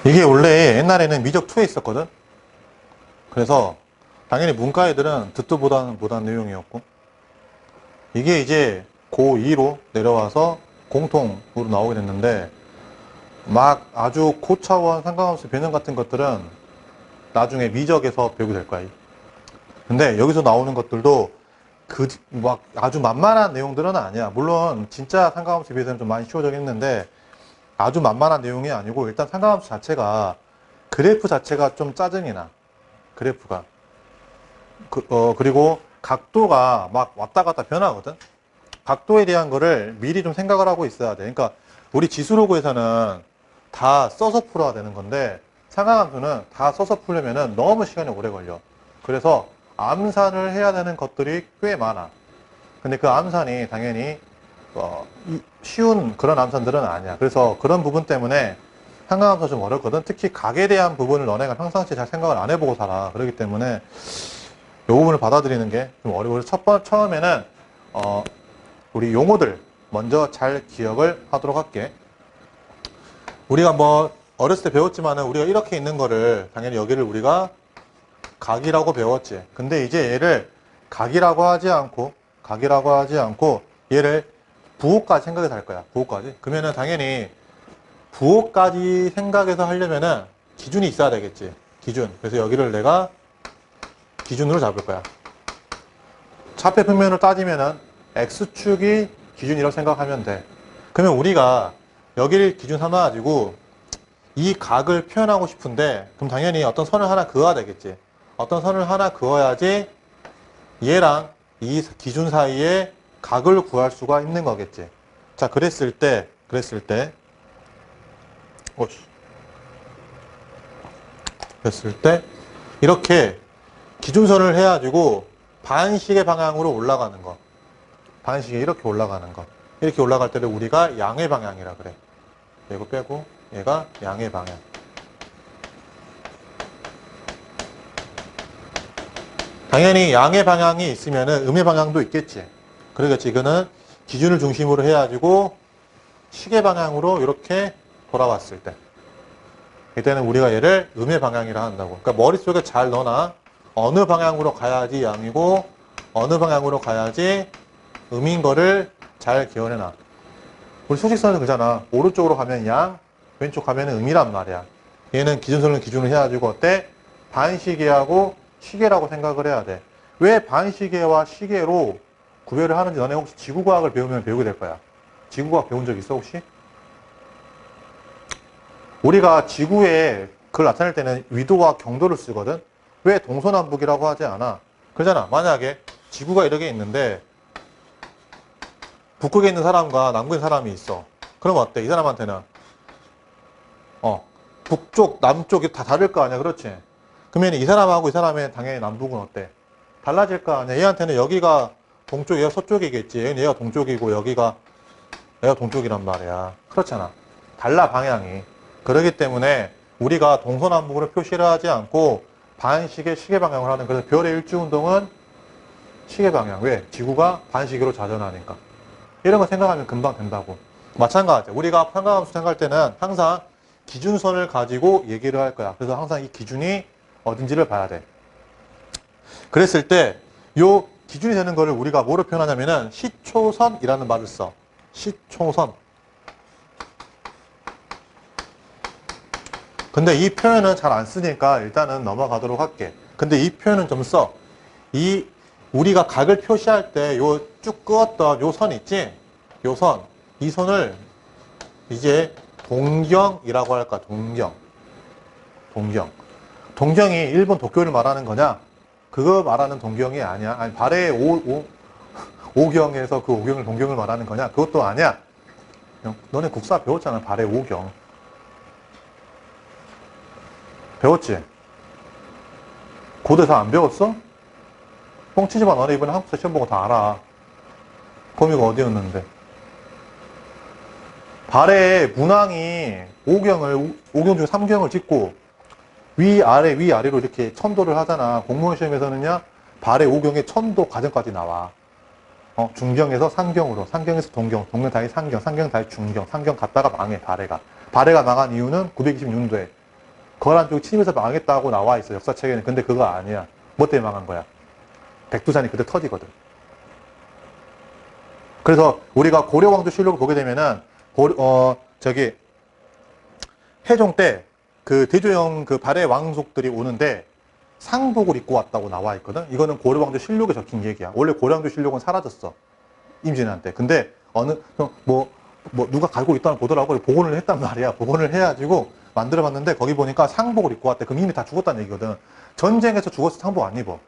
이게 원래 옛날에는 미적2에 있었거든. 그래서 당연히 문과 애들은 듣도 못한 내용이었고, 이게 이제 고2로 내려와서 공통으로 나오게 됐는데, 막 아주 고차원 삼각함수 변형 같은 것들은 나중에 미적에서 배우게 될 거야. 근데 여기서 나오는 것들도 막 아주 만만한 내용들은 아니야. 물론 진짜 삼각함수에 비해서는 좀 많이 쉬워지긴 했는데, 아주 만만한 내용이 아니고, 일단 삼각함수 자체가, 그래프 자체가 좀 짜증이 나. 그래프가. 그리고 각도가 막 왔다 갔다 변하거든. 각도에 대한 거를 미리 좀 생각을 하고 있어야 돼. 그러니까 우리 지수로그에서는 다 써서 풀어야 되는 건데, 삼각함수는 다 써서 풀려면은 너무 시간이 오래 걸려. 그래서 암산을 해야 되는 것들이 꽤 많아. 근데 그 암산이 당연히 쉬운 그런 암산들은 아니야. 그래서 그런 부분 때문에 삼각함수가 좀 어렵거든. 특히 각에 대한 부분을 너네가 평상시에 잘 생각을 안 해보고 살아. 그렇기 때문에 이 부분을 받아들이는 게 좀 어려워. 처음에는 우리 용어들 먼저 잘 기억을 하도록 할게. 우리가 뭐 어렸을 때 배웠지만은 우리가 이렇게 있는 거를 당연히 여기를 우리가 각이라고 배웠지. 근데 이제 얘를 각이라고 하지 않고 얘를 부호까지 생각해서 할 거야. 부호까지. 그러면은 당연히 부호까지 생각해서 하려면은 기준이 있어야 되겠지. 기준. 그래서 여기를 내가 기준으로 잡을 거야. 차폐 평면을 따지면은 X축이 기준이라고 생각하면 돼. 그러면 우리가 여기를 기준 삼아가지고 이 각을 표현하고 싶은데, 그럼 당연히 어떤 선을 하나 그어야 되겠지. 어떤 선을 하나 그어야지 얘랑 이 기준 사이에 각을 구할 수가 있는 거겠지. 자, 그랬을 때 이렇게 기준선을 해가지고 반식의 방향으로 올라가는 거. 반식이 이렇게 올라가는 거. 이렇게 올라갈 때를 우리가 양의 방향이라 그래. 이거 빼고 얘가 양의 방향. 당연히 양의 방향이 있으면은 음의 방향도 있겠지. 그러겠지. 이거는 기준을 중심으로 해가지고 식의 방향으로 이렇게 돌아왔을 때, 이때는 우리가 얘를 음의 방향이라 한다고. 그러니까 머릿속에 잘 넣어놔. 어느 방향으로 가야지 양이고 어느 방향으로 가야지 음인 거를 잘 기억해놔. 우리 소식선에서 그러잖아. 오른쪽으로 가면 양, 왼쪽 가면 음이란 말이야. 얘는 기준선을 기준으로 해가지고 어때? 반시계하고 시계라고 생각을 해야 돼. 왜 반시계와 시계로 구별을 하는지 너네 혹시 지구과학을 배우면 배우게 될 거야. 지구과학 배운 적 있어 혹시? 우리가 지구에 그걸 나타낼 때는 위도와 경도를 쓰거든. 왜 동서남북이라고 하지 않아? 그러잖아. 만약에 지구가 이렇게 있는데 북극에 있는 사람과 남극에 있는 사람이 있어. 그럼 어때? 이 사람한테는 북쪽, 남쪽이 다 다를 거 아니야. 그렇지? 그러면 이 사람하고 이 사람의 당연히 남북은 어때? 달라질 거 아니야. 얘한테는 여기가 동쪽이야, 서쪽이겠지. 얘가 동쪽이고 여기가 동쪽이란 말이야. 그렇잖아. 달라 방향이. 그렇기 때문에 우리가 동서남북으로 표시를 하지 않고 반시계 시계 방향을 하는, 그래서 별의 일주운동은 시계 방향. 왜? 지구가 반시계로 자전하니까. 이런 거 생각하면 금방 된다고. 마찬가지. 우리가 삼각함수 생각할 때는 항상 기준선을 가지고 얘기를 할 거야. 그래서 항상 이 기준이 어딘지를 봐야 돼. 그랬을 때 요 기준이 되는 거를 우리가 뭐로 표현하냐면은 시초선이라는 말을 써. 시초선. 근데 이 표현은 잘 안 쓰니까 일단은 넘어가도록 할게. 근데 이 표현은 좀 써. 우리가 각을 표시할 때 요 쭉 그었던 요 선 있지? 요 선. 이 선을 이제 동경이라고 할까? 동경. 동경이 일본 도쿄를 말하는 거냐? 그거 말하는 동경이 아니야. 아니, 발해의 오경에서 그 오경을 동경을 말하는 거냐? 그것도 아니야. 너네 국사 배웠잖아. 발해 오경. 배웠지? 고대사 안 배웠어? 뻥치지 마. 너네 이번에 한국사 시험 보고 다 알아. 거미가 어디였는데. 발해의 문왕이 오경 중에 3경을 짓고 위아래로 이렇게 천도를 하잖아. 공무원 시험에서는요, 발해 오경의 천도 과정까지 나와. 중경에서 상경으로, 상경에서 동경, 다시 상경, 상경 다시 중경, 상경 갔다가 망해, 발해가. 발해가 망한 이유는 926년도에 거란 쪽이 침입해서 망했다고 나와 있어, 역사책에는. 근데 그거 아니야. 뭐 때문에 망한 거야? 백두산이 그때 터지거든. 그래서 우리가 고려왕조실록을 보게 되면은 해종 때 그 대조영 그 발해 왕족들이 오는데 상복을 입고 왔다고 나와 있거든. 이거는 고려왕조실록에 적힌 얘기야. 원래 고려왕조실록은 사라졌어, 임진왜란 때. 근데 누가 갈고 있다는 보더라고. 복원을 했단 말이야. 복원을 해가지고 만들어봤는데 거기 보니까 상복을 입고 왔대. 그럼 이미 다 죽었다는 얘기거든. 전쟁에서 죽었을 때 상복 안 입어.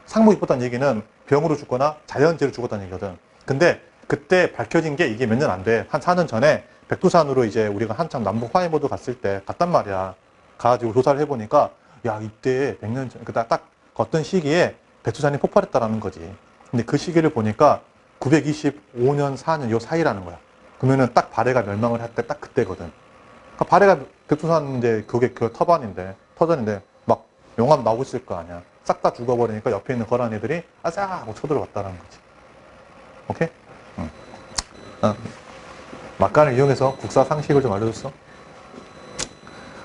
상복 입었다는 얘기는 병으로 죽거나 자연재해로 죽었다는 얘기거든. 근데 그때 밝혀진 게 이게 몇 년 안 돼. 한 4년 전에 백두산으로 이제 우리가 한참 남북 화해보도 갔을 때 갔단 말이야. 가가지고 조사를 해보니까 야, 이때 100년 전, 딱 어떤 시기에 백두산이 폭발했다라는 거지. 근데 그 시기를 보니까 925년, 4년 요 사이라는 거야. 그러면은 딱 발해가 멸망을 할 때 딱 그때거든. 그러니까 발해가 백두산 이제 그게 그 터전인데 막 용암 나오고 있을 거 아니야. 싹 다 죽어버리니까 옆에 있는 거란 애들이 아싸 하고 쳐들어갔다는 거지. 오케이? 응. 막간을 이용해서 국사 상식을 좀 알려줬어.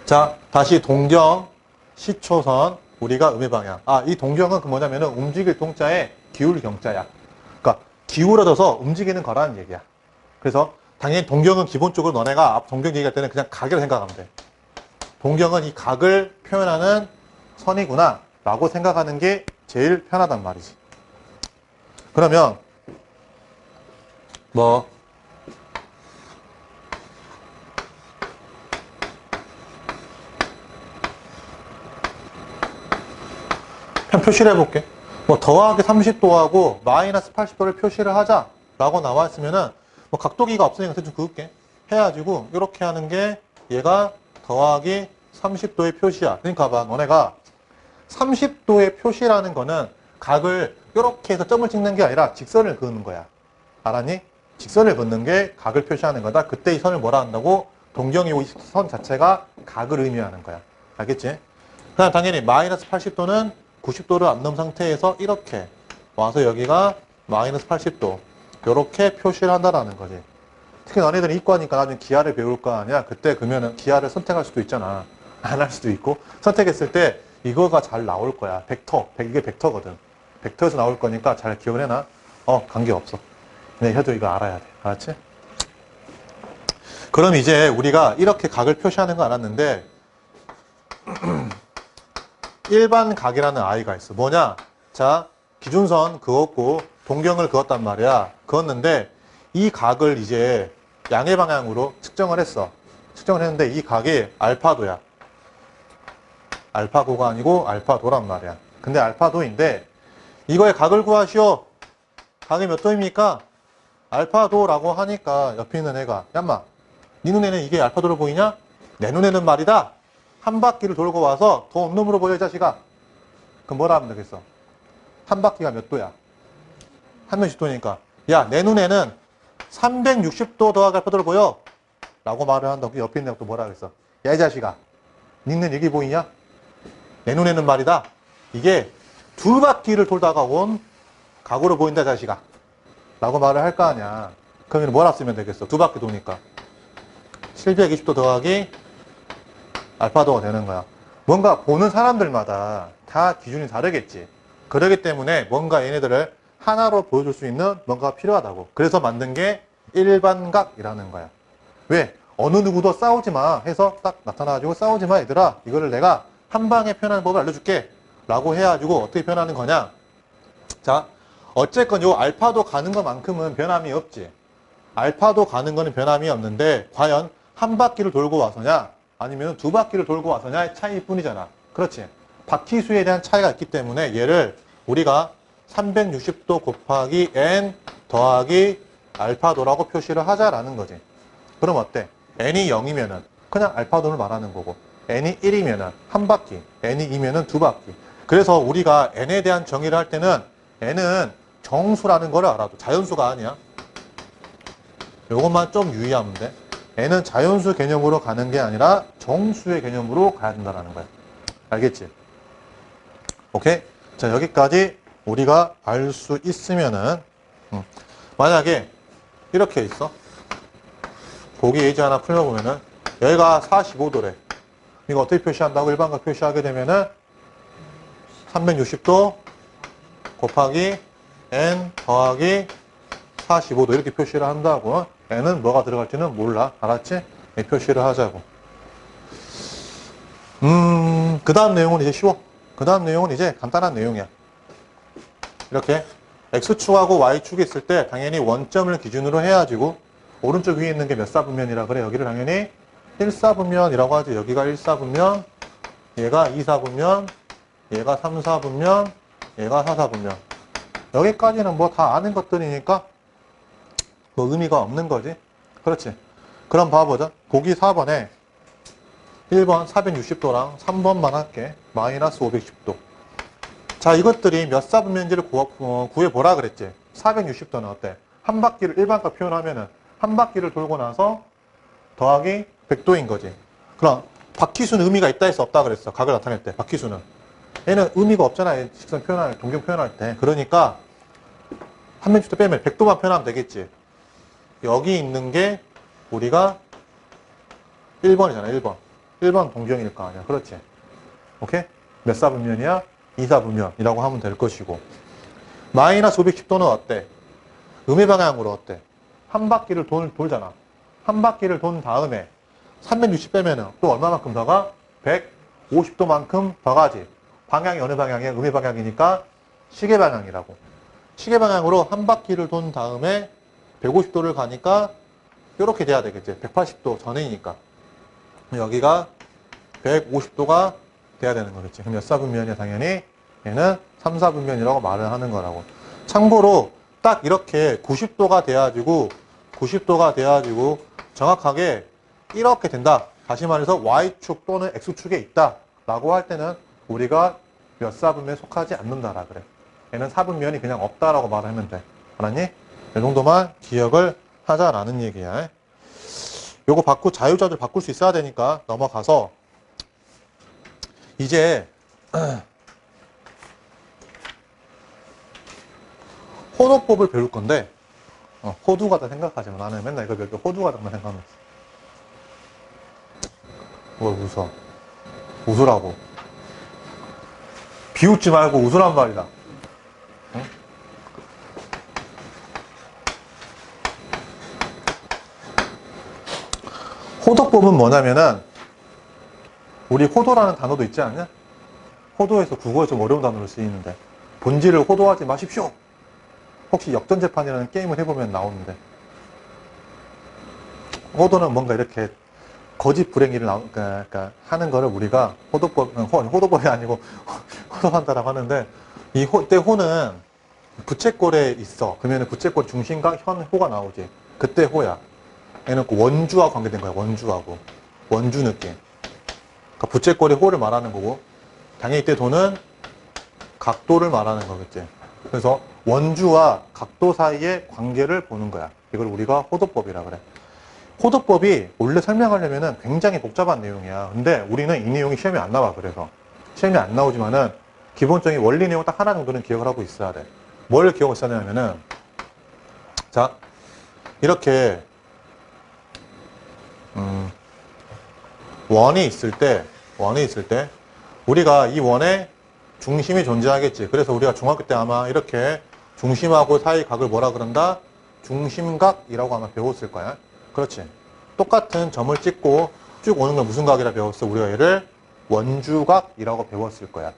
자, 다시 동경, 시초선, 우리가 음해방향. 이 동경은 그 뭐냐면은 움직일 동자에 기울 경자야. 그러니까 기울어져서 움직이는 거라는 얘기야. 그래서 당연히 동경은 기본적으로 너네가 앞 동경 얘기할 때는 그냥 각이라고 생각하면 돼. 동경은 이 각을 표현하는 선이구나 라고 생각하는 게 제일 편하단 말이지. 그러면 그냥 표시를 해볼게. 더하기 30도하고 마이너스 80도를 표시를 하자 라고 나와 있으면은 각도기가 없으니까 대충 그을게. 해가지고 이렇게 하는 게 얘가 더하기 30도의 표시야. 그러니까 봐, 너네가 30도의 표시라는 거는 각을 이렇게 해서 점을 찍는 게 아니라 직선을 그는 거야. 알았니? 직선을 긋는 게 각을 표시하는 거다. 그때 이 선을 뭐라 한다고? 동경이 이 선 자체가 각을 의미하는 거야. 알겠지? 그다음 당연히 마이너스 80도는 90도를 안 넘은 상태에서 이렇게 와서 여기가 마이너스 80도 이렇게 표시를 한다라는 거지. 특히 너네들은 이과니까 나중에 기하를 배울 거 아니야. 그때 그러면은 기하를 선택할 수도 있잖아. 안 할 수도 있고. 선택했을 때 이거가 잘 나올 거야. 이게 벡터거든. 벡터에서 나올 거니까 잘 기억을 해놔. 관계없어. 네, 해도 이거 알아야 돼. 알았지? 그럼 이제 우리가 이렇게 각을 표시하는 거 알았는데 일반 각이라는 아이가 있어. 뭐냐? 자, 기준선 그었고 동경을 그었단 말이야. 그었는데 이 각을 이제 양의 방향으로 측정을 했어. 측정을 했는데 이 각이 알파도야. 알파고가 아니고 알파도란 말이야. 근데 알파도인데 이거의 각을 구하시오. 각이 몇 도입니까? 알파도라고 하니까 옆에 있는 애가 얌마, 네 눈에는 이게 알파도로 보이냐? 내 눈에는 말이다. 한 바퀴를 돌고 와서 더 온몸으로 보여, 이 자식아. 그럼 뭐라 하면 되겠어? 한 바퀴가 몇 도야? 360도니까. 야, 내 눈에는 360도 더하기 알파도로 보여. 라고 말을 한다고. 옆에 있는 애가 또 뭐라 하겠어? 야, 이 자식아. 네 눈에 이게 보이냐? 내 눈에는 말이다. 이게 두 바퀴를 돌다가 온 각으로 보인다, 자식아. 라고 말을 할 거 아니야. 그러면 뭐라 쓰면 되겠어? 두 바퀴 도니까 720도 더하기 알파도가 되는 거야. 뭔가 보는 사람들마다 다 기준이 다르겠지. 그러기 때문에 뭔가 얘네들을 하나로 보여줄 수 있는 뭔가가 필요하다고. 그래서 만든 게 일반각이라는 거야. 왜? 어느 누구도 싸우지 마 해서 딱 나타나가지고 싸우지 마 얘들아, 이거를 내가 한 방에 표현하는 법을 알려줄게 라고 해가지고 어떻게 표현하는 거냐. 자, 어쨌건 요 알파도 가는 것만큼은 변함이 없지. 알파도 가는 거는 변함이 없는데 과연 한 바퀴를 돌고 와서냐 아니면 두 바퀴를 돌고 와서냐의 차이일 뿐이잖아. 그렇지. 바퀴 수에 대한 차이가 있기 때문에 얘를 우리가 360도 곱하기 n 더하기 알파도라고 표시를 하자라는 거지. 그럼 어때? n이 0이면은 그냥 알파도를 말하는 거고, n이 1이면은 한 바퀴, n이 2면은 두 바퀴. 그래서 우리가 n에 대한 정의를 할 때는 n은 정수라는 걸 알아도, 자연수가 아니야. 요것만 좀 유의하면 돼. n은 자연수 개념으로 가는 게 아니라 정수의 개념으로 가야 된다는 거야. 알겠지? 오케이? 자, 여기까지 우리가 알 수 있으면은, 만약에 이렇게 있어. 보기 예제 하나 풀어보면은, 여기가 45도래. 이거 어떻게 표시한다고? 일반각 표시하게 되면은 360도 곱하기 n 더하기 45도 이렇게 표시를 한다고. n은 뭐가 들어갈지는 몰라. 알았지? 이 표시를 하자고. 그 다음 내용은 이제 쉬워. 그 다음 내용은 이제 간단한 내용이야. 이렇게 x축하고 y축이 있을 때 당연히 원점을 기준으로 해야지고, 오른쪽 위에 있는 게 몇 사분면이라 그래? 여기를 당연히 1사분면이라고 하지. 여기가 1사분면, 얘가 2사분면, 얘가 3사분면, 얘가 4사분면. 여기까지는 뭐 다 아는 것들이니까 뭐 의미가 없는 거지. 그렇지. 그럼 봐보자. 보기 4번에 1번 460도랑 3번만 할게. 마이너스 510도. 자, 이것들이 몇 사분면인지를 구해보라 그랬지. 460도는 어때? 한 바퀴를 일반값 표현하면은 한 바퀴를 돌고 나서 더하기 100도인 거지. 그럼 바퀴수는 의미가 있다 해서 없다 그랬어. 각을 나타낼 때 바퀴수는. 얘는 의미가 없잖아. 직선 표현할, 동경 표현할 때. 그러니까 360도 빼면 100도만 표현하면 되겠지. 여기 있는 게 우리가 1번이잖아. 1번. 1번 동경일 거 아니야. 그렇지. 오케이? 몇 사분면이야? 2사분면이라고 하면 될 것이고. 마이너스 510도는 어때? 음의 방향으로 어때? 한 바퀴를 돌잖아. 한 바퀴를 돈 다음에 360 빼면은 또 얼마만큼 더 가? 150도만큼 더 가지. 방향이 어느 방향이야? 음의 방향이니까 시계 방향이라고. 시계 방향으로 한 바퀴를 돈 다음에 150도를 가니까 이렇게 돼야 되겠지. 180도 전이니까. 여기가 150도가 돼야 되는 거겠지. 그럼 몇 사분면이야? 당연히 얘는 3사분면이라고 말을 하는 거라고. 참고로 딱 이렇게 90도가 돼가지고 정확하게 이렇게 된다. 다시 말해서 Y축 또는 X축에 있다 라고 할 때는 우리가 몇 사분면에 속하지 않는다라 그래. 얘는 사분면이 그냥 없다라고 말하면 돼. 알았니? 이 정도만 기억을 하자라는 얘기야. 요거 자유자재로 바꿀 수 있어야 되니까 넘어가서 이제 호도법을 배울 건데, 호두가다 생각하지 마. 나는 맨날 이거 배울 때 호두가다만 생각하면서. 뭘 웃어? 웃으라고. 비웃지 말고 웃으란 말이다. 응? 호도법은 뭐냐면은, 우리 호도라는 단어도 있지 않냐? 호도에서 국어에 좀 어려운 단어로 쓰이는데, 본질을 호도하지 마십시오. 혹시 역전재판이라는 게임을 해보면 나오는데, 호도는 뭔가 이렇게 거짓 불행일을 그러니까 하는 거를 우리가 호도법이 아니고 호도한다라고 하는데, 때 호는 부채꼴에 있어. 그러면 부채꼴 중심각 현호가 나오지. 그때 호야. 얘는 원주와 관계된 거야. 원주하고. 원주 느낌. 그러니까 부채꼴의 호를 말하는 거고, 당연히 이때 도는 각도를 말하는 거겠지. 그래서 원주와 각도 사이의 관계를 보는 거야. 이걸 우리가 호도법이라 그래. 호도법이 원래 설명하려면 굉장히 복잡한 내용이야. 근데 우리는 이 내용이 시험에 안 나와. 그래서 시험에 안 나오지만은 기본적인 원리 내용 딱 하나 정도는 기억을 하고 있어야 돼. 뭘 기억을 써야 되냐면은, 자, 이렇게 원이 있을 때 우리가 이 원에 중심이 존재하겠지. 그래서 우리가 중학교 때 아마 이렇게 중심하고 사이 각을 뭐라 그런다? 중심각이라고 아마 배웠을 거야. 그렇지. 똑같은 점을 찍고 쭉 오는 걸 무슨 각이라 배웠어? 우리가 얘를 원주각이라고 배웠을 거야.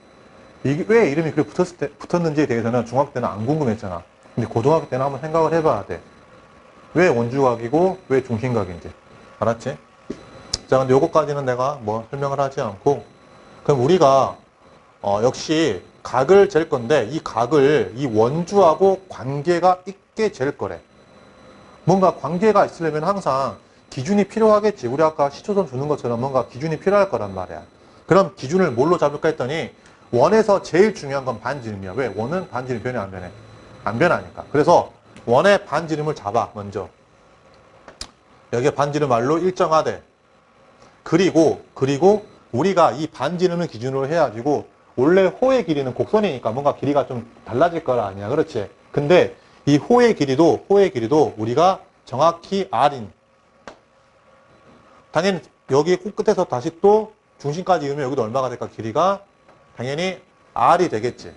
이게 왜 이름이 그렇게 붙었는지에 대해서는 중학교 때는 안 궁금했잖아. 근데 고등학교 때는 한번 생각을 해봐야 돼. 왜 원주각이고 왜 중심각인지. 알았지? 자, 근데 요거까지는 내가 뭐 설명을 하지 않고, 그럼 우리가 역시 각을 잴 건데, 이 각을 이 원주하고 관계가 있게 잴 거래. 뭔가 관계가 있으려면 항상 기준이 필요하겠지. 우리 아까 시초점 주는 것처럼 뭔가 기준이 필요할 거란 말이야. 그럼 기준을 뭘로 잡을까 했더니, 원에서 제일 중요한 건 반지름이야. 왜? 원은 반지름 변해 안 변해? 안 변하니까. 그래서 원의 반지름을 잡아. 먼저 여기에 반지름 말로 일정하되, 그리고 우리가 이 반지름을 기준으로 해가지고, 원래 호의 길이는 곡선이니까 뭔가 길이가 좀 달라질 거라 아니야. 그렇지? 근데 이 호의 길이도 우리가 정확히 R인. 당연히 여기 코끝에서 다시 또 중심까지 이으면 여기도 얼마가 될까? 길이가 당연히 R이 되겠지.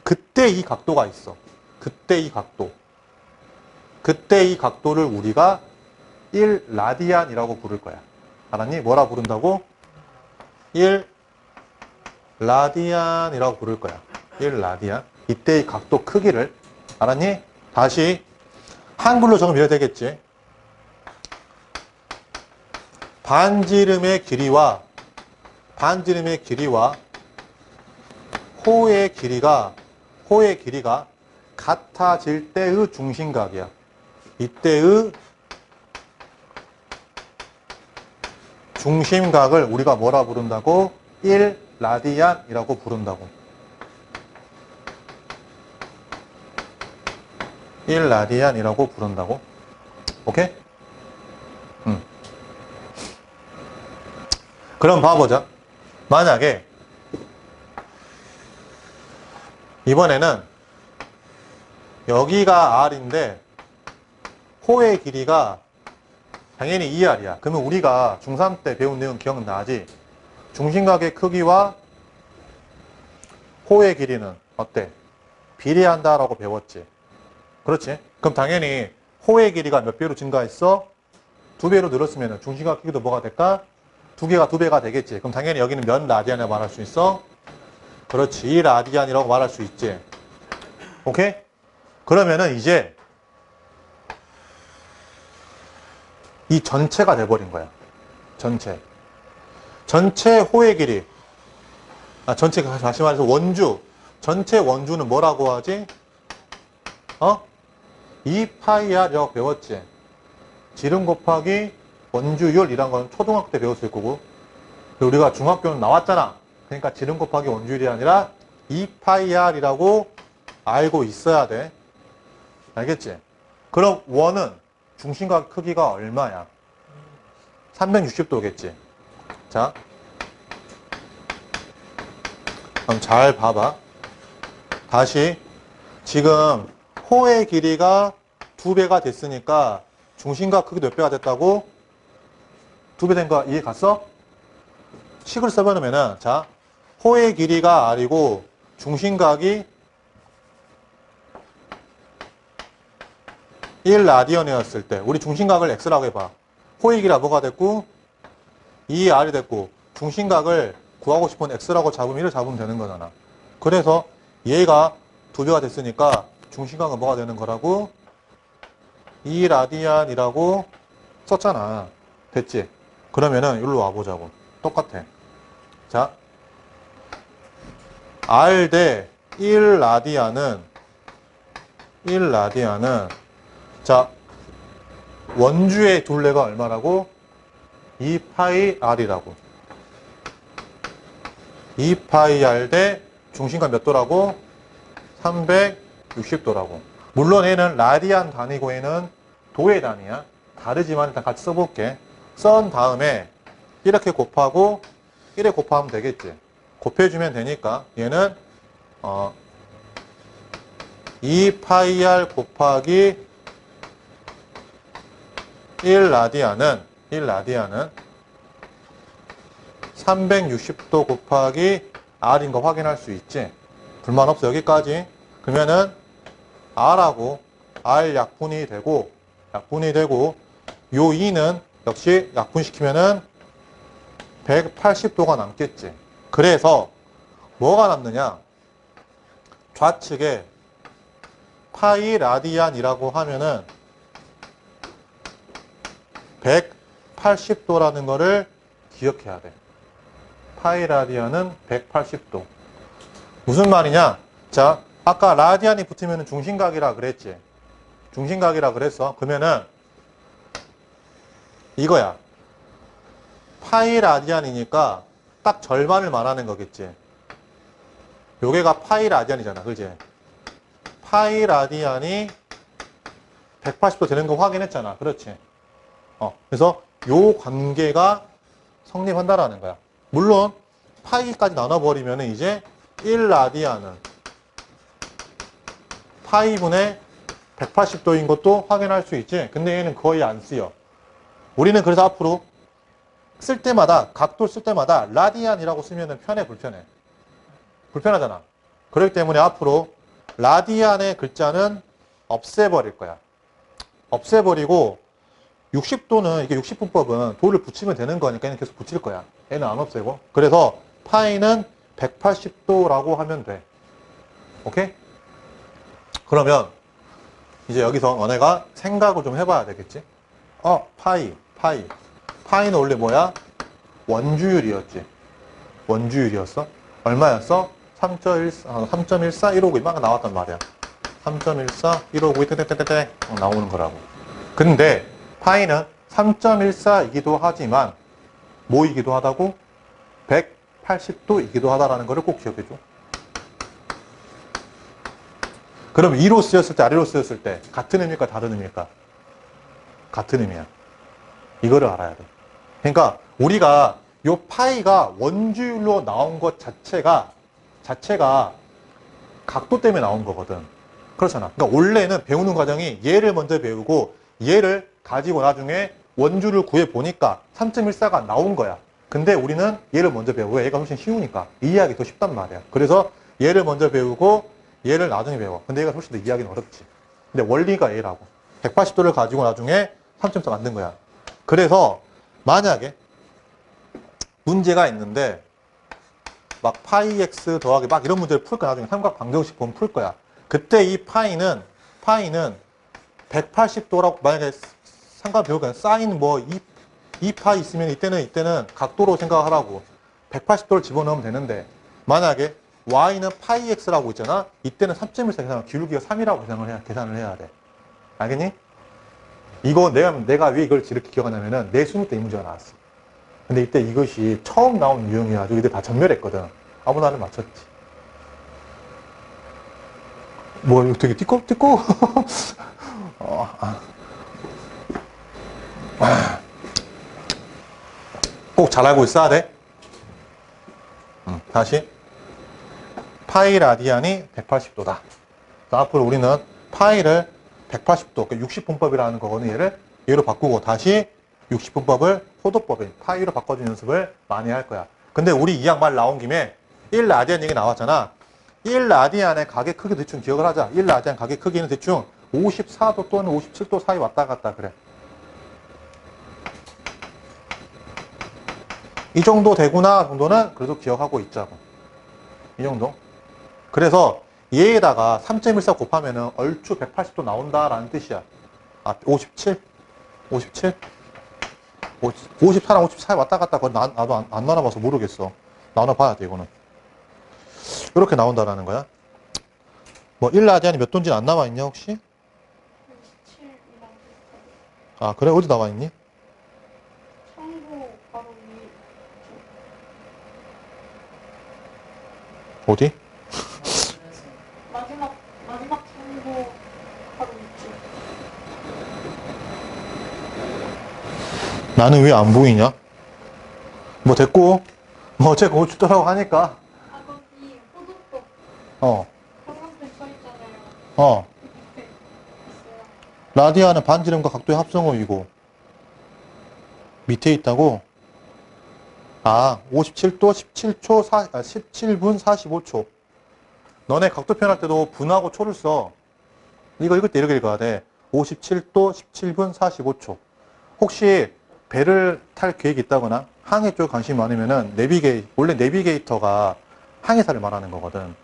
그때 이 각도가 있어. 그때 이 각도. 그때 이 각도를 우리가 1라디안이라고 부를 거야. 알았니? 뭐라 부른다고? 1라디안이라고 부를 거야. 1라디안. 이때의 각도 크기를. 알았니? 다시 한글로 적으면 이래 되겠지. 반지름의 길이와 호의 길이가 같아질 때의 중심각이야. 이때의 중심각을 우리가 뭐라 부른다고? 1라디안이라고 부른다고. 1라디안이라고 부른다고. 오케이? 그럼 봐보자. 만약에 이번에는 여기가 R인데 호의 길이가 당연히 2R이야. 그러면 우리가 중3 때 배운 내용 기억나지? 중심각의 크기와 호의 길이는 어때? 비례한다라고 배웠지. 그렇지? 그럼 당연히 호의 길이가 몇 배로 증가했어? 2배로 늘었으면 중심각 크기도 뭐가 될까? 2배가 되겠지. 그럼 당연히 여기는 몇 라디안이라고 말할 수 있어? 그렇지. 2라디안이라고 말할 수 있지. 오케이? 그러면은 이제 이 전체가 돼버린 거야. 전체 호의 길이. 전체, 다시 말해서 전체 원주는 뭐라고 하지? 2파이R이라고 배웠지. 지름 곱하기 원주율이란 건 초등학교 때 배웠을 거고, 우리가 중학교는 나왔잖아. 그러니까 지름 곱하기 원주율이 아니라 2파이R이라고 알고 있어야 돼. 알겠지? 그럼 원은 중심각 크기가 얼마야? 360도겠지. 자, 그럼 잘 봐봐. 다시 지금 호의 길이가 2배가 됐으니까 중심각 크기 몇 배가 됐다고? 2배 된 거 이해 갔어? 식을 써보면은, 자, 호의 길이가 R이고 중심각이 1라디언이었을 때 우리 중심각을 X라고 해봐. 호의 길이가 뭐가 됐고 2R이 됐고 중심각을 구하고 싶은 X라고 잡으면 1을 잡으면 되는 거잖아. 그래서 얘가 2배가 됐으니까 중심각은 뭐가 되는 거라고? 2라디안이라고 썼잖아. 됐지? 그러면은 여기로 와보자고. 똑같아. 자, R 대 1라디안은 자, 원주의 둘레가 얼마라고? 2파이R이라고. 2파이R 대 중심각 몇 도라고? 360도라고. 물론 얘는 라디안 단위고 얘는 도의 단위야. 다르지만 일단 같이 써볼게. 쓴 다음에 이렇게 곱하고 1에 곱하면 되겠지. 곱해주면 되니까 얘는 2파이R 곱하기 1라디안은 360도 곱하기 R인 거 확인할 수 있지. 불만 없어. 여기까지. 그러면은 R하고 R 약분이 되고 요 2는 역시 약분시키면은 180도가 남겠지. 그래서 뭐가 남느냐? 좌측에 파이 라디안이라고 하면은 180도라는 거를 기억해야 돼. 파이 라디안은 180도. 무슨 말이냐? 자, 아까 라디안이 붙으면 중심각이라 그랬지. 중심각이라 그랬어. 그러면은 이거야. 파이 라디안이니까 딱 절반을 말하는 거겠지. 요게가 파이 라디안이잖아. 그지? 파이 라디안이 180도 되는 거 확인했잖아. 그렇지? 그래서 요 관계가 성립한다라는 거야. 물론 파이까지 나눠버리면 이제 1라디안은 파이분의 180도인 것도 확인할 수 있지. 근데 얘는 거의 안 쓰여. 우리는 그래서 앞으로 쓸 때마다, 각도 쓸 때마다 라디안이라고 쓰면 편해, 불편해? 불편하잖아. 그렇기 때문에 앞으로 라디안의 글자는 없애버릴 거야. 없애버리고 60도는, 이게 60분법은 도를 붙이면 되는 거니까 얘는 계속 붙일 거야. 얘는 안 없애고. 그래서 파이는 180도라고 하면 돼. 오케이? 그러면 이제 여기서 너네가 생각을 좀 해봐야 되겠지? 파이는 원래 뭐야? 원주율이었지. 원주율이었어. 얼마였어? 3.14, 159 이만큼 나왔단 말이야. 3.14, 159 땡땡땡땡 나오는 거라고. 근데 파이는 3.14이기도 하지만 뭐이기도 하다고? 180도이기도 하다라는 거를 꼭 기억해줘. 그럼 위로 쓰였을 때, 아래로 쓰였을 때 같은 의미일까, 다른 의미일까? 같은 의미야. 이거를 알아야 돼. 그러니까 우리가 요 파이가 원주율로 나온 것 자체가 각도 때문에 나온 거거든. 그렇잖아. 그러니까 원래는 배우는 과정이 얘를 먼저 배우고 얘를 가지고 나중에 원주를 구해 보니까 3.14가 나온 거야. 근데 우리는 얘를 먼저 배우고 얘가 훨씬 쉬우니까 이해하기 더 쉽단 말이야. 그래서 얘를 먼저 배우고 얘를 나중에 배워. 근데 얘가 훨씬 더 이해하기는 어렵지. 근데 원리가 얘라고. 180도를 가지고 나중에 3.4 만든 거야. 그래서 만약에 문제가 있는데 막 파이 x 더하기 막 이런 문제를 풀 거야. 나중에 삼각 방정식 보면 풀 거야. 그때 이 파이는 180도라고 만약에 삼각 배울 거야. 사인 뭐 2파이 있으면 이때는 각도로 생각하라고 180도를 집어넣으면 되는데, 만약에 y는 파이 x라고 있잖아. 이때는 3.14 계산하면 기울기가 3이라고 계산을 해야 돼. 알겠니? 이거 내가 왜 이걸 이렇게 기억하냐면은 내 수능 때 이 문제가 나왔어. 근데 이때 이것이 처음 나온 유형이어가지고 이때 다 전멸했거든. 아무나는 맞췄지. 뭐 이거 되게 띠꼬? 꼭 잘 알고 있어야 돼. 다시 파이 라디안이 180도다. 앞으로 우리는 파이를 180도, 60분법이라는 거거든. 얘로 바꾸고 다시 60분법을 포도법인 파이로 바꿔주는 연습을 많이 할 거야. 근데 우리 이 양 말 나온 김에 1라디안 얘기 나왔잖아. 1라디안의 가계 크기 대충 기억을 하자. 1라디안 가계 크기는 대충 54도 또는 57도 사이 왔다 갔다 그래. 이 정도 되구나 정도는 그래도 기억하고 있자고. 이 정도. 그래서 얘에다가 3.14 곱하면은 얼추 180도 나온다라는 뜻이야. 57? 54랑 54에 왔다 갔다. 그건 나도 안 나눠봐서 모르겠어. 나눠봐야 돼, 이거는. 이렇게 나온다라는 거야. 뭐, 1라디안이 몇 도인지는 안 나와 있냐, 혹시? 7이랑 그래? 어디 나와 있니? 참고 바로 위. 어디? 마지막 참고 바로 위쪽. 나는 왜 안 보이냐? 뭐 됐고, 뭐 어째 그거 주더라고 하니까. 거기 포도법 어, 평상시에 써있잖아요. 밑에 있어요. 라디안은 반지름과 각도의 합성어이고, 밑에 있다고? 57도 17분 45초. 너네 각도 표현할 때도 분하고 초를 써. 이거 읽을 때 이렇게 읽어야 돼. 57도 17분 45초. 혹시 배를 탈 계획이 있다거나 항해 쪽 관심이 많으면은 원래 내비게이터가 항해사를 말하는 거거든.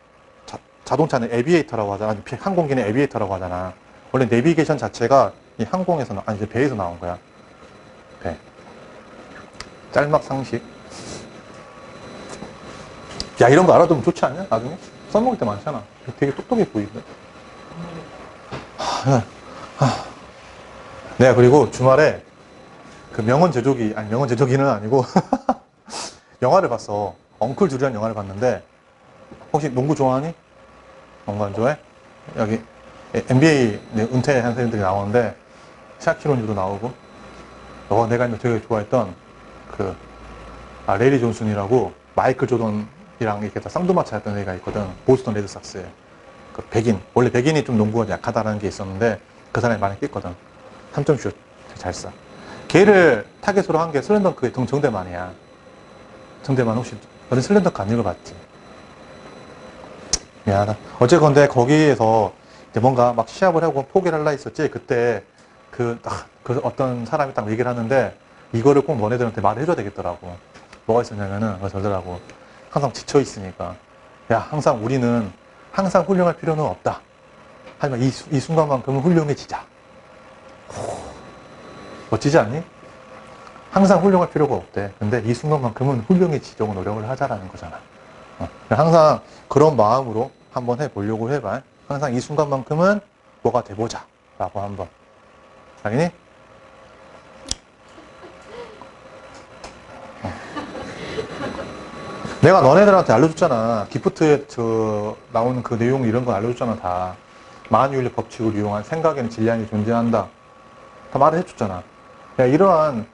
자동차는 에비에이터라고 하잖아. 항공기는 에비에이터라고 하잖아. 원래 내비게이션 자체가 이 항공에서 이제 배에서 나온 거야. 배. 짤막 상식. 야, 이런 거 알아두면 좋지 않냐? 나중에 써먹을 때 많잖아. 되게 똑똑해 보이거든. 내가 그리고 주말에 그 명언 제조기는 아니고 영화를 봤어. 엉클 주리라는 영화를 봤는데, 혹시 농구 좋아하니? 농구 안 좋아해? 여기 NBA 은퇴한 선생님들이 나오는데 샤키로니도 나오고, 내가 되게 좋아했던 레리 존슨이라고 마이클 조던이랑 이렇게 다 쌍두마차 했던 애가 있거든. 보스턴 레드삭스에. 원래 백인이 좀 농구가 약하다라는 게 있었는데 그 사람이 많이 뛰거든. 3점슛 잘 쏴. 걔를 타겟으로 한 게 슬램덩크의 정대만이야. 정대만 혹시 너는 슬램덩크 안 읽어봤지? 미안하다. 어쨌건데 거기에서 이제 뭔가 막 시합을 하고 포기를 할라 했었지. 그때 그 어떤 사람이 딱 얘기를 하는데 이거를 꼭 너네들한테 말을 해줘야 되겠더라고. 뭐가 있었냐면은 저들하고 항상 지쳐 있으니까 야 항상 우리는 항상 훌륭할 필요는 없다. 하지만 이 순간만큼은 훌륭해지자. 멋지지 않니? 항상 훌륭할 필요가 없대. 근데 이 순간만큼은 훌륭해지려고 노력을 하자라는 거잖아. 항상 그런 마음으로 한번 해보려고 해봐. 항상 이 순간만큼은 뭐가 돼보자. 라고 한번. 알겠니? 내가 너네들한테 알려줬잖아. 기프트에 나오는 그 내용 이런 거 알려줬잖아. 다. 만유인력 법칙을 이용한 생각에는 질량이 존재한다. 다 말을 해줬잖아. 야, 이러한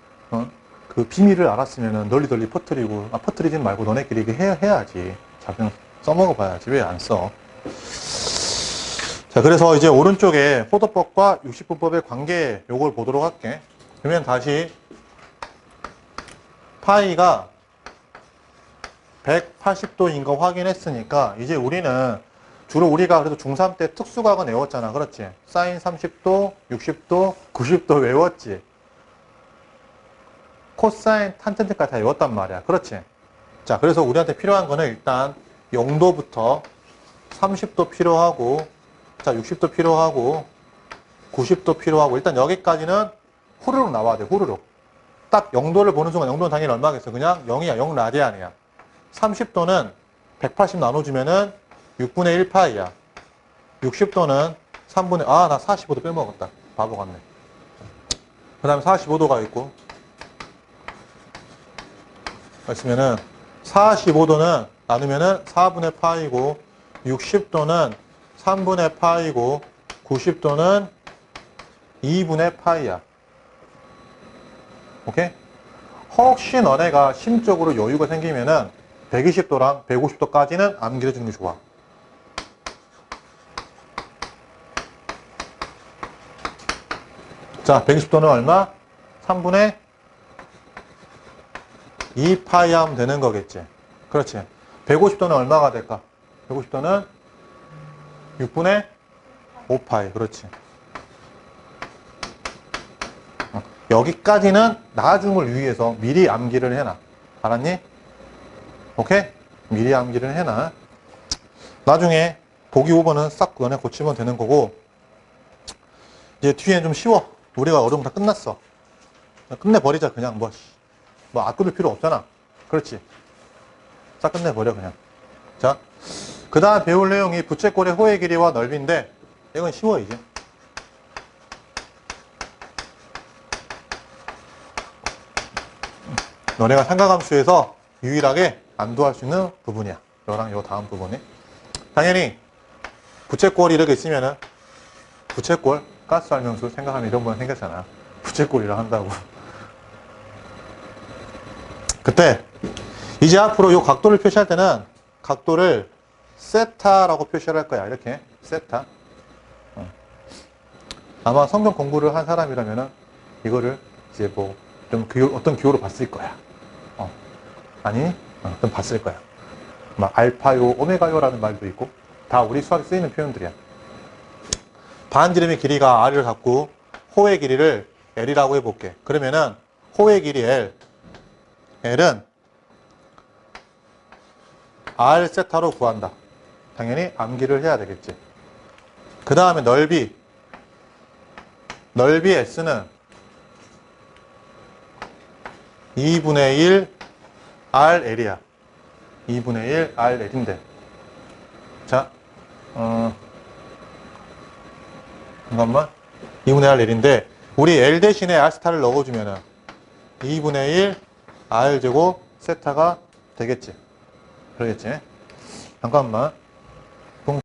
그 비밀을 알았으면 널리 퍼뜨리고 퍼뜨리진 말고 너네끼리 이게 해야지. 자기는 써먹어 봐야지. 왜 안 써? 자, 그래서 이제 오른쪽에 호도법과 60분법의 관계 요걸 보도록 할게. 그러면 다시 파이가 180도인 거 확인했으니까 이제 우리는 주로 우리가 그래도 중3 때 특수각은 외웠잖아. 그렇지? 사인 30도, 60도, 90도 외웠지? 코사인, 탄젠트까지 다 외웠단 말이야. 그렇지? 자, 그래서 우리한테 필요한 거는 일단 0도부터 30도 필요하고, 자, 60도 필요하고, 90도 필요하고, 일단 여기까지는 후루룩 나와야 돼, 후루룩. 딱 0도를 보는 순간 0도는 당연히 얼마겠어? 그냥 0이야, 0 라디안이야. 30도는 180 나눠주면은 6분의 1파이야. 60도는 3분의, 나 45도 빼먹었다. 바보 같네. 그 다음에 45도가 있고, 있으면은 45도는 나누면은 4분의 파이고 60도는 3분의 파이고 90도는 2분의 파이야. 오케이? 혹시 너네가 심적으로 여유가 생기면은 120도랑 150도까지는 암기해 주는 게 좋아. 자, 120도는 얼마? 3분의 2파이 하면 되는 거겠지. 그렇지. 150도는 얼마가 될까? 150도는 6분의 5파이. 그렇지. 여기까지는 나중을 위해서 미리 암기를 해놔. 알았니? 오케이? 미리 암기를 해놔. 나중에 보기 5번은 싹 너네 고치면 되는 거고, 이제 뒤에는 좀 쉬워. 우리가 어려움 다 끝났어. 끝내버리자. 그냥 뭐 아껴둘 필요 없잖아. 그렇지. 싹 끝내버려 그냥. 자, 그 다음 배울 내용이 부채꼴의 호의 길이와 넓이인데 이건 쉬워 이제. 너네가 삼각함수에서 유일하게 안도할 수 있는 부분이야. 너랑 요 다음 부분이. 당연히 부채꼴이 이렇게 있으면은 부채꼴 가스 설명수 생각하면 이런 번 생겼잖아. 부채꼴이라 한다고. 그때 이제 앞으로 이 각도를 표시할 때는 각도를 세타라고 표시를 할 거야. 이렇게 세타. 아마 성경 공부를 한 사람이라면은 이거를 이제 뭐 좀 어떤 기호로 봤을 거야. 아니, 좀 봤을 거야. 막 알파요, 오메가요라는 말도 있고 다 우리 수학에 쓰이는 표현들이야. 반지름의 길이가 R을 갖고 호의 길이를 L이라고 해볼게. 그러면은 호의 길이 L은 R 세타로 구한다. 당연히 암기를 해야 되겠지. 그 다음에 넓이 S는 2분의 1 RL이야. 2분의 1 RL인데. 자, 잠깐만. 2분의 RL인데, 우리 L 대신에 R 세타를 넣어주면은 2분의 1 R 제곱 세타가 되겠지. 그러겠지. 잠깐만.